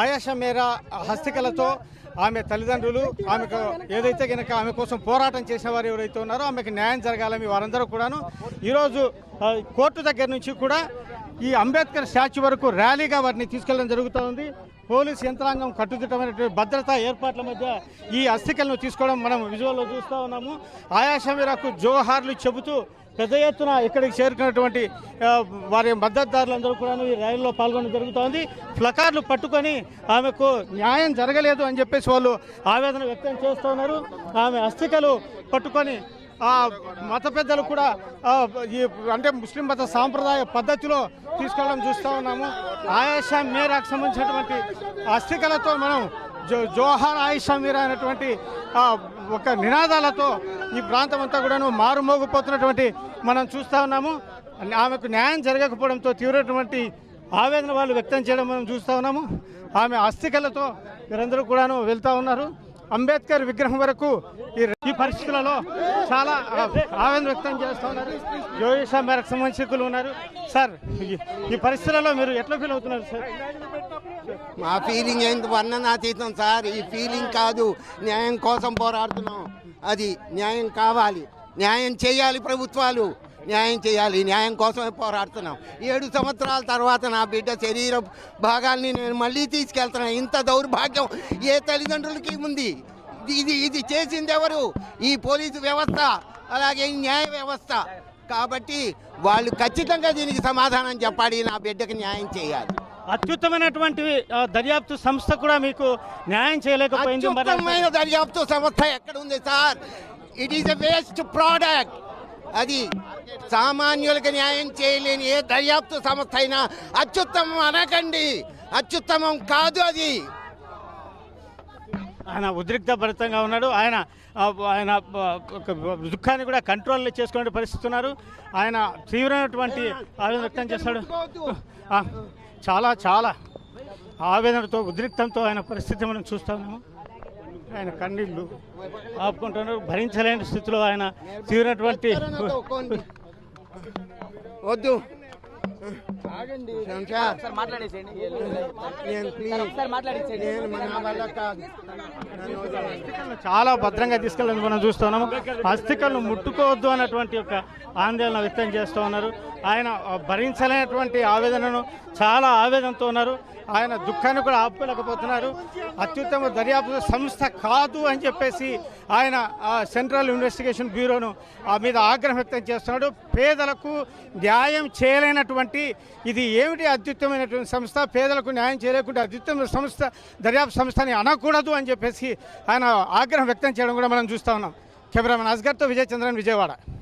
ఆయాషా మేరా హస్తికలతో ఆమె తల్లిదండ్రులు ఆమెకు ఏదైతే కనుక ఆమె కోసం పోరాటం చేసిన వారు ఎవరైతే ఉన్నారో ఆమెకు న్యాయం జరగాలని వారందరూ కూడాను ఈరోజు కోర్టు దగ్గర నుంచి కూడా ఈ అంబేద్కర్ స్టాచ్యూ వరకు ర్యాలీగా వారిని తీసుకెళ్ళడం జరుగుతూ ఉంది. పోలీసు యంత్రాంగం కట్టుదిట్టమైనటువంటి భద్రతా ఏర్పాట్ల మధ్య ఈ అస్థికలను తీసుకోవడం మనం విజువల్లో చూస్తూ ఉన్నాము. ఆయాషా మేరాకు జోహార్లు చెబుతూ పెద్ద ఎత్తున ఇక్కడికి చేరుకున్నటువంటి వారి మద్దతుదారులందరూ కూడా ఈ ర్యాలీలో పాల్గొనడం జరుగుతోంది. ప్లకార్డులు పట్టుకొని ఆమెకు న్యాయం జరగలేదు అని చెప్పేసి వాళ్ళు ఆవేదన వ్యక్తం చేస్తూ ఉన్నారు. ఆమె అస్థికలు పట్టుకొని ఆ మత పెద్దలు కూడా అంటే ముస్లిం మత సాంప్రదాయ పద్ధతిలో తీసుకెళ్ళడం చూస్తూ ఉన్నాము. ఆయేషా మేరాకు సంబంధించినటువంటి అస్థికలతో మనం జోహార్ ఆయేషా మీరా అనేటువంటి ఒక నినాదాలతో ఈ ప్రాంతం అంతా కూడాను మారుమోగిపోతున్నటువంటి మనం చూస్తూ ఉన్నాము. ఆమెకు న్యాయం జరగకపోవడంతో తీవ్రమైనటువంటి ఆవేదన వాళ్ళు వ్యక్తం చేయడం మనం చూస్తూ ఉన్నాము. ఆమె అస్థికలతో వీరందరూ కూడాను వెళ్తూ ఉన్నారు. అంబేద్కర్ విగ్రహం వరకు ఈ పరిస్థితులలో చాలా ఆవేదన వ్యక్తం చేస్తూ ఉన్నారు. జోయేషా మేరకు సంబంధించిన ఉన్నారు. సార్, ఈ పరిస్థితులలో మీరు ఎట్లా ఫీల్ అవుతున్నారు సార్? మా ఫీలింగ్ ఏంటి వర్ణనాతీతం సార్. ఈ ఫీలింగ్ కాదు, న్యాయం కోసం పోరాడుతున్నాం. అది న్యాయం కావాలి, న్యాయం చేయాలి, ప్రభుత్వాలు న్యాయం చేయాలి. న్యాయం కోసమే పోరాడుతున్నాం. 7 సంవత్సరాల తర్వాత నా బిడ్డ శరీర భాగాల్ని నేను మళ్ళీ తీసుకెళ్తున్నాను. ఇంత దౌర్భాగ్యం ఏ తల్లిదండ్రులకి ఉంది? ఇది చేసింది ఎవరు? ఈ పోలీసు వ్యవస్థ, అలాగే ఈ న్యాయ వ్యవస్థ. కాబట్టి వాళ్ళు ఖచ్చితంగా దీనికి సమాధానం చెప్పాలి. నా బిడ్డకి న్యాయం చేయాలి. అత్యుత్తమైనటువంటి దర్యాప్తు సంస్థ కూడా మీకు న్యాయం చేయలేకపోయింది. అత్యుత్తమైన దర్యాప్తు సంస్థ ఎక్కడ ఉంది sir? It is a waste product. అది సామాన్యులకు న్యాయం చేయలేని ఏ దర్యాప్తు సంస్థ అయినా అత్యుత్తమం అనకండి. అత్యుత్తమం కాదు అది. ఆయన ఉద్రిక్తభరితంగా ఉన్నాడు. ఆయన దుఃఖాన్ని కూడా కంట్రోల్ చేసుకునే పరిస్థితి ఉన్నారు. ఆయన తీవ్రమైనటువంటి ఆవేదన వ్యక్తం చేస్తాడు. చాలా చాలా ఆవేదనతో ఉద్రిక్తంతో ఆయన పరిస్థితి మనం చూస్తూ ఉన్నాము. ఆయన కన్నీళ్ళు ఆపుకుంటున్నారు. భరించలేని స్థితిలో ఆయన తీవ్రటువంటి వద్దు చాలా భద్రంగా తీసుకెళ్ళాలని మనం చూస్తున్నాము. అస్థికలను ముట్టుకోవద్దు అన్నటువంటి ఒక ఆందోళన వ్యక్తం చేస్తూ ఉన్నారు. ఆయన భరించలేనటువంటి ఆవేదనను చాలా ఆవేదనతో ఉన్నారు. ఆయన దుఃఖాన్ని కూడా ఆపుకోలేకపోతున్నారు. అత్యుత్తమ దర్యాప్తు సంస్థ కాదు అని చెప్పేసి ఆయన సెంట్రల్ ఇన్వెస్టిగేషన్ బ్యూరోను మీద ఆగ్రహం వ్యక్తం చేస్తున్నాడు. పేదలకు న్యాయం చేయలేనటువంటి ఇది ఏమిటి అత్యుత్తమైనటువంటి సంస్థ? పేదలకు న్యాయం చేయలేకుండా అత్యుత్తమ సంస్థ దర్యాప్తు సంస్థని అనకూడదు అని చెప్పేసి ఆయన ఆగ్రహం వ్యక్తం చేయడం కూడా మనం చూస్తూ ఉన్నాం. కెమెరామెన్ అస్గర్తో విజయ్ చంద్రన్, విజయవాడ.